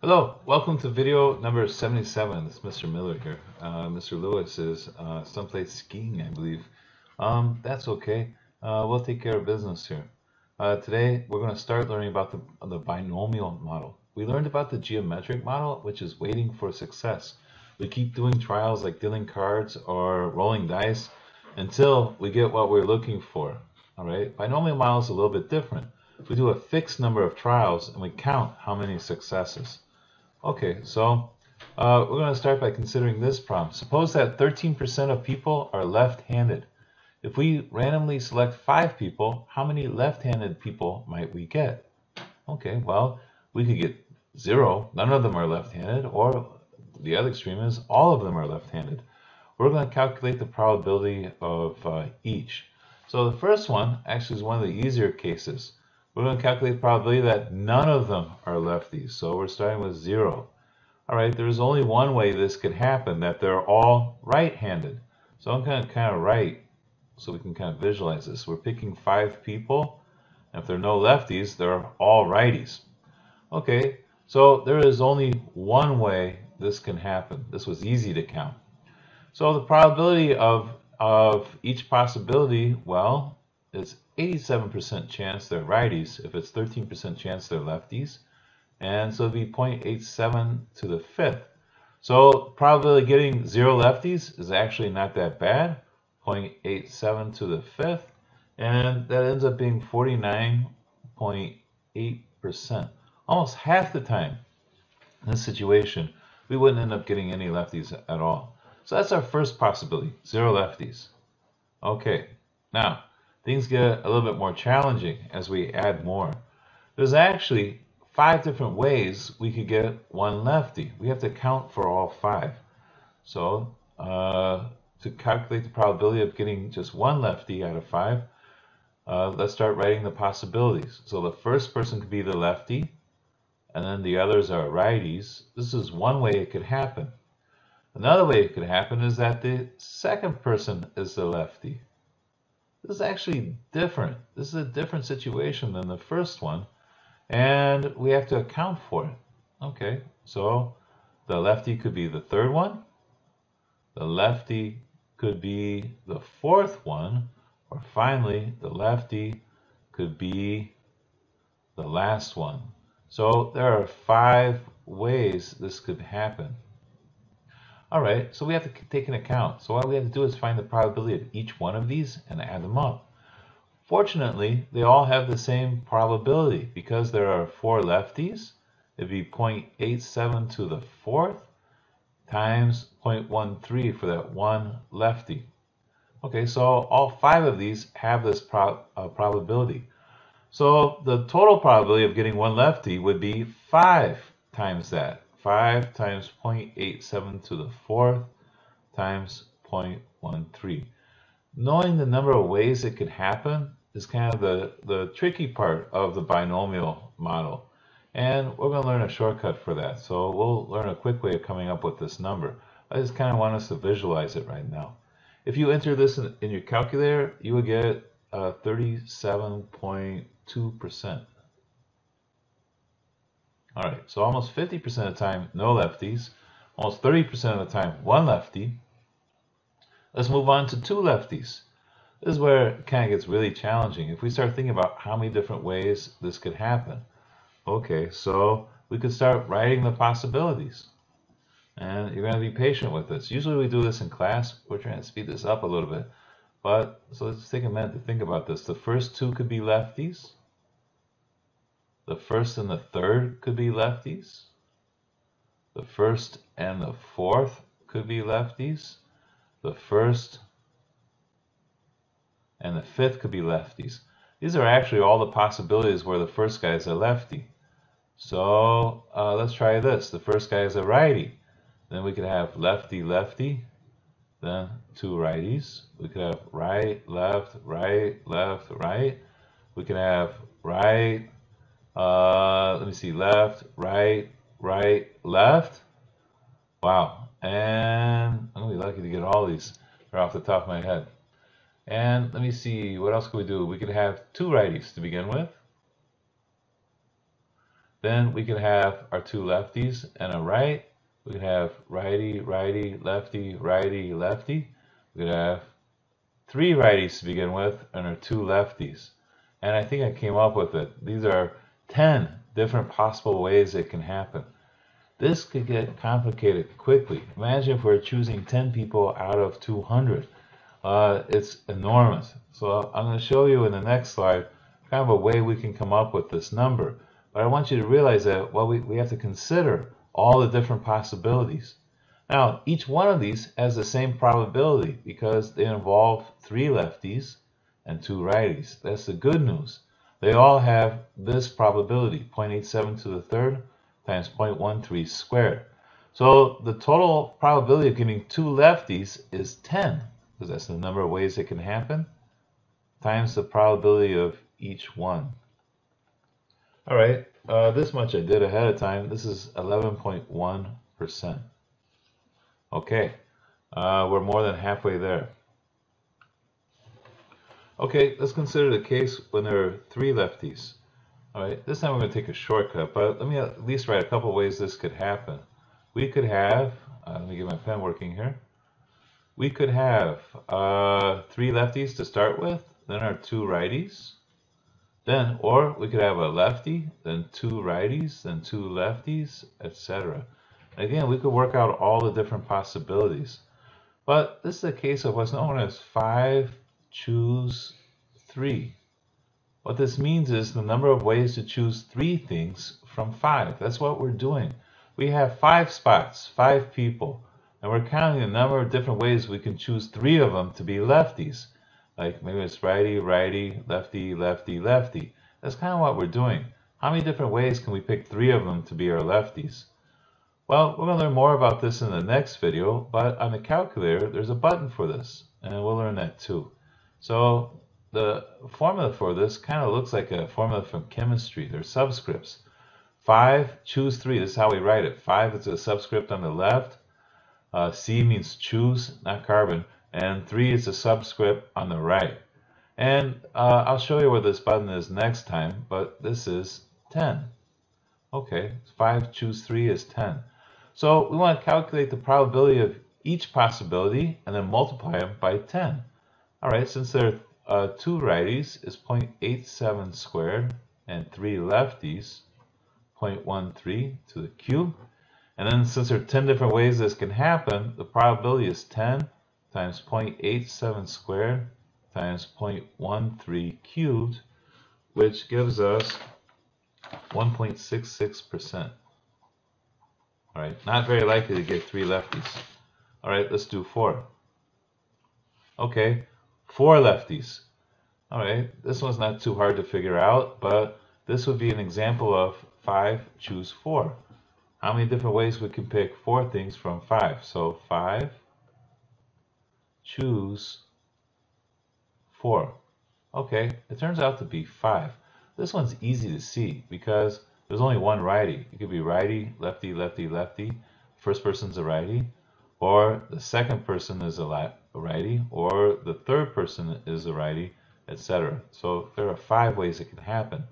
Hello, welcome to video number 77. It's Mr. Miller here. Mr. Lewis is someplace skiing, I believe. That's okay. We'll take care of business here. Today, we're going to start learning about the binomial model. We learned about the geometric model, which is waiting for success. We keep doing trials like dealing cards or rolling dice until we get what we're looking for. All right, binomial model is a little bit different. We do a fixed number of trials and we count how many successes. Okay, so we're going to start by considering this problem. Suppose that 13% of people are left-handed. If we randomly select 5 people, how many left-handed people might we get? Okay, well, we could get 0, none of them are left-handed, or the other extreme is all of them are left-handed. We're going to calculate the probability of each. So the first one actually is one of the easier cases. We're going to calculate the probability that none of them are lefties. So we're starting with 0. All right, there's only one way this could happen, that they're all right-handed. So I'm going to kind of write so we can kind of visualize this. We're picking 5 people, and if there are no lefties, they're all righties. Okay, so there is only one way this can happen. This was easy to count. So the probability of each possibility, well, it's 87% chance they're righties if it's 13% chance they're lefties. And so it'd be 0.87 to the fifth. So probability of getting 0 lefties is actually not that bad, 0.87 to the fifth. And that ends up being 49.8%. Almost half the time in this situation, we wouldn't end up getting any lefties at all. So that's our first possibility, 0 lefties. Okay, now things get a little bit more challenging as we add more. There's actually 5 different ways we could get one lefty. We have to count for all 5. So to calculate the probability of getting just one lefty out of 5, let's start writing the possibilities. So the first person could be the lefty, and then the others are righties. This is one way it could happen. Another way it could happen is that the second person is the lefty. This is actually different. This is a different situation than the first one, and we have to account for it. Okay, so the lefty could be the third one. The lefty could be the fourth one, or finally, the lefty could be the last one. So there are 5 ways this could happen. All right, so we have to take an account. So all we have to do is find the probability of each one of these and add them up. Fortunately, they all have the same probability. Because there are 4 lefties, it'd be 0.87 to the fourth times 0.13 for that one lefty. Okay, so all 5 of these have this probability. So the total probability of getting one lefty would be 5 times that. 5 times 0.87 to the fourth times 0.13. Knowing the number of ways it could happen is kind of the tricky part of the binomial model. And we're going to learn a shortcut for that. So we'll learn a quick way of coming up with this number. I just kind of want us to visualize it right now. If you enter this in your calculator, you would get 37.2%. All right, so almost 50% of the time, no lefties. Almost 30% of the time, one lefty. Let's move on to 2 lefties. This is where it kind of gets really challenging. If we start thinking about how many different ways this could happen. Okay, so we could start writing the possibilities. And you're going to be patient with this. Usually we do this in class. We're trying to speed this up a little bit. But so let's take a minute to think about this. The first 2 could be lefties. The first and the third could be lefties. The first and the fourth could be lefties. The first and the fifth could be lefties. These are actually all the possibilities where the first guy is a lefty. So let's try this. The first guy is a righty. Then we could have lefty, lefty. Then 2 righties. We could have right, left, right, left, right. We could have right, let me see, left, right, right, left. Wow. And I'm going to be lucky to get all these right off the top of my head. And let me see, what else could we do? We could have 2 righties to begin with. Then we could have our two lefties and a right. We could have righty, righty, lefty, righty, lefty. We could have three righties to begin with and our two lefties. And I think I came up with it. These are 10 different possible ways it can happen. This could get complicated quickly. Imagine if we're choosing 10 people out of 200. It's enormous. So I'm going to show you in the next slide kind of a way we can come up with this number. But I want you to realize that we have to consider all the different possibilities. Now, each one of these has the same probability because they involve three lefties and two righties. That's the good news. They all have this probability, 0.87 to the third times 0.13 squared. So the total probability of getting two lefties is 10, because that's the number of ways it can happen, times the probability of each one. All right, this much I did ahead of time. This is 11.1%. Okay, we're more than halfway there. Okay, let's consider the case when there are three lefties. All right, this time we're going to take a shortcut, but let me at least write a couple ways this could happen. We could have, let me get my pen working here. We could have three lefties to start with, then our two righties. Then, or we could have a lefty, then two righties, then two lefties, etc. Again, we could work out all the different possibilities. But this is a case of what's known as 5 choose 3. What this means is the number of ways to choose 3 things from 5. That's what we're doing. We have 5 spots, 5 people, and we're counting the number of different ways we can choose 3 of them to be lefties. Like maybe it's righty, righty, lefty, lefty, lefty. That's kind of what we're doing. How many different ways can we pick 3 of them to be our lefties? Well, we're going to learn more about this in the next video, but on the calculator, there's a button for this, and we'll learn that too. So the formula for this kind of looks like a formula from chemistry. There's subscripts. 5, choose 3. This is how we write it. 5 is a subscript on the left. C means choose, not carbon. And 3 is a subscript on the right. And I'll show you where this button is next time, but this is 10. Okay, 5 choose 3 is 10. So we want to calculate the probability of each possibility and then multiply them by 10. All right, since there are 2 righties is 0.87 squared and 3 lefties, 0.13 to the cube. And then since there are 10 different ways this can happen, the probability is 10 times 0.87 squared times 0.13 cubed, which gives us 1.66%. All right, not very likely to get 3 lefties. All right, let's do 4. Okay, 4 lefties. All right, this one's not too hard to figure out, but this would be an example of 5 choose 4. How many different ways we can pick 4 things from 5? So 5 choose 4. Okay, it turns out to be 5. This one's easy to see because there's only one righty. It could be righty, lefty, lefty, lefty. First person's a righty, or the second person is a righty, or the third person is a righty, etc. So there are 5 ways it can happen.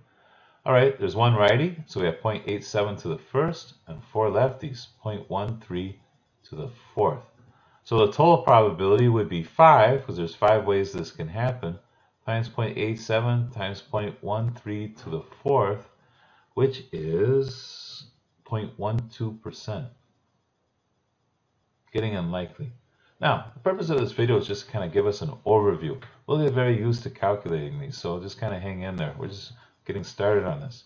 All right, there's one righty, so we have 0.87 to the first, and 4 lefties, 0.13 to the fourth. So the total probability would be 5, because there's 5 ways this can happen, times 0.87 times 0.13 to the fourth, which is 0.12%. Getting unlikely. Now, the purpose of this video is just to kind of give us an overview. We'll get very used to calculating these, so just kind of hang in there. We're just getting started on this.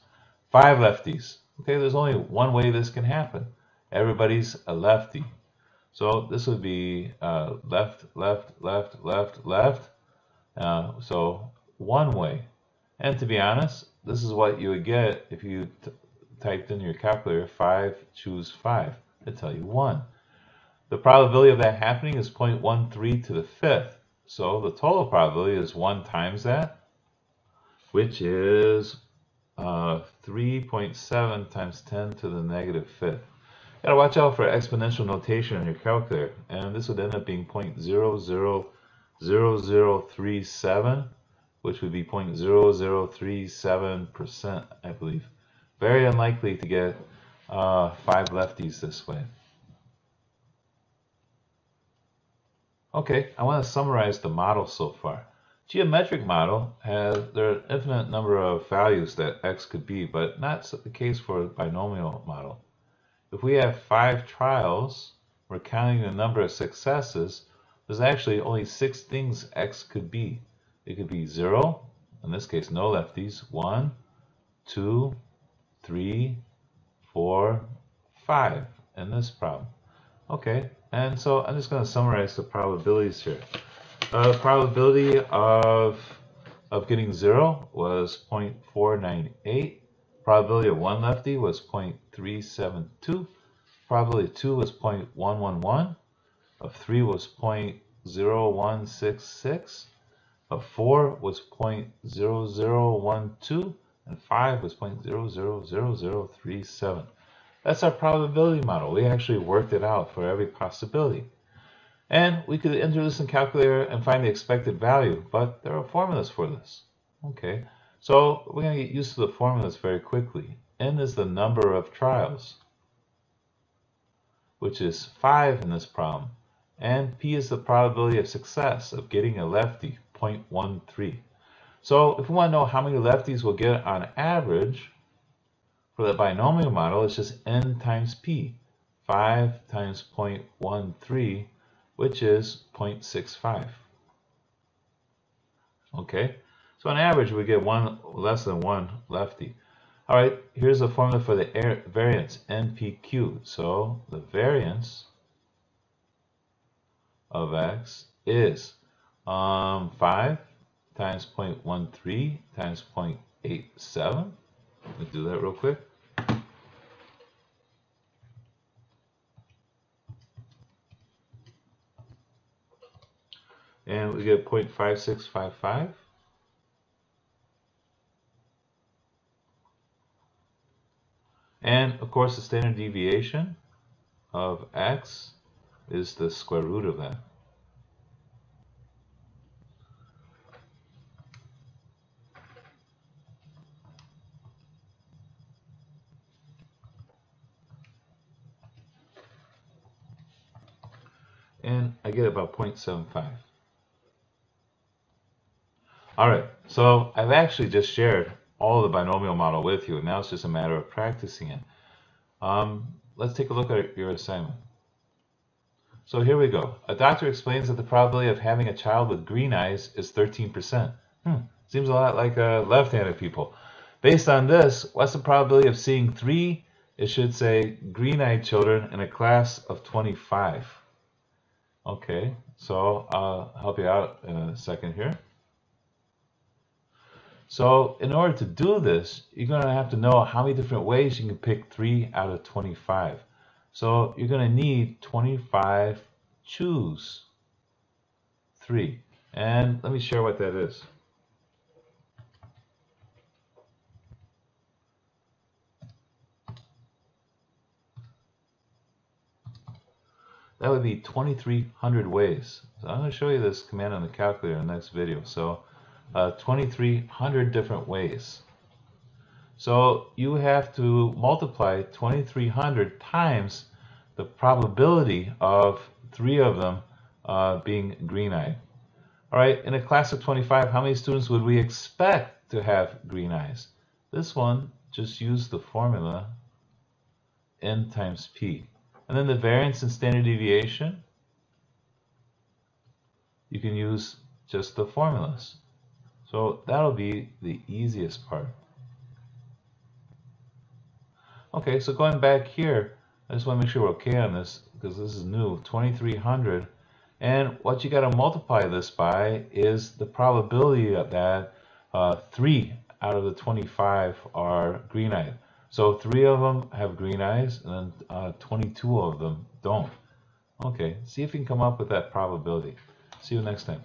5 lefties. Okay, there's only one way this can happen. Everybody's a lefty. So this would be left, left, left, left, left. So one way. And to be honest, this is what you would get if you typed in your calculator 5 choose 5. It'd tell you 1. The probability of that happening is 0.13 to the fifth. So the total probability is 1 times that, which is 3.7 times 10 to the negative fifth. You gotta watch out for exponential notation in your calculator, and this would end up being 0.000037, which would be 0.0037%, I believe. Very unlikely to get 5 lefties this way. Okay, I want to summarize the model so far. Geometric model there are an infinite number of values that x could be, but not the case for a binomial model. If we have 5 trials, we're counting the number of successes, there's actually only 6 things x could be. It could be 0, in this case no lefties, 1, 2, 3, 4, 5 in this problem. Okay, and so I'm just going to summarize the probabilities here. Probability of getting 0 was 0.498. Probability of 1 lefty was 0.372. Probability of 2 was 0.111. Of 3 was 0.0166. Of 4 was 0.0012. And 5 was 0.000037. That's our probability model. We actually worked it out for every possibility. And we could enter this in calculator and find the expected value, but there are formulas for this. Okay, so we're going to get used to the formulas very quickly. N is the number of trials, which is 5 in this problem. And P is the probability of success of getting a lefty, 0.13. So if we want to know how many lefties we'll get on average, for the binomial model, it's just n times p. 5 times 0.13, which is 0.65. Okay, so on average we get less than one lefty. All right, here's the formula for the variance, npq. So the variance of x is 5 times 0.13 times 0.87. Let me do that real quick. And we get 0.5655. And of course, the standard deviation of x is the square root of that. And I get about 0.75. All right, so I've actually just shared all the binomial model with you, and now it's just a matter of practicing it. Let's take a look at your assignment. So here we go. A doctor explains that the probability of having a child with green eyes is 13%. Seems a lot like left-handed people. Based on this, what's the probability of seeing 3, it should say, green-eyed children in a class of 25? Okay, so I'll help you out in a second here. So in order to do this, you're going to have to know how many different ways you can pick 3 out of 25. So you're going to need 25 choose 3. And let me share what that is. That would be 2,300 ways. So I'm going to show you this command on the calculator in the next video. So 2,300 different ways. So you have to multiply 2,300 times the probability of 3 of them being green-eyed. All right, in a class of 25, how many students would we expect to have green eyes? This one, just use the formula n times p. And then the variance and standard deviation, you can use just the formulas. So that'll be the easiest part. Okay, so going back here, I just want to make sure we're okay on this because this is new, 2,300. And what you got to multiply this by is the probability of that 3 out of the 25 are green-eyed. So 3 of them have green eyes and then 22 of them don't. Okay, see if you can come up with that probability. See you next time.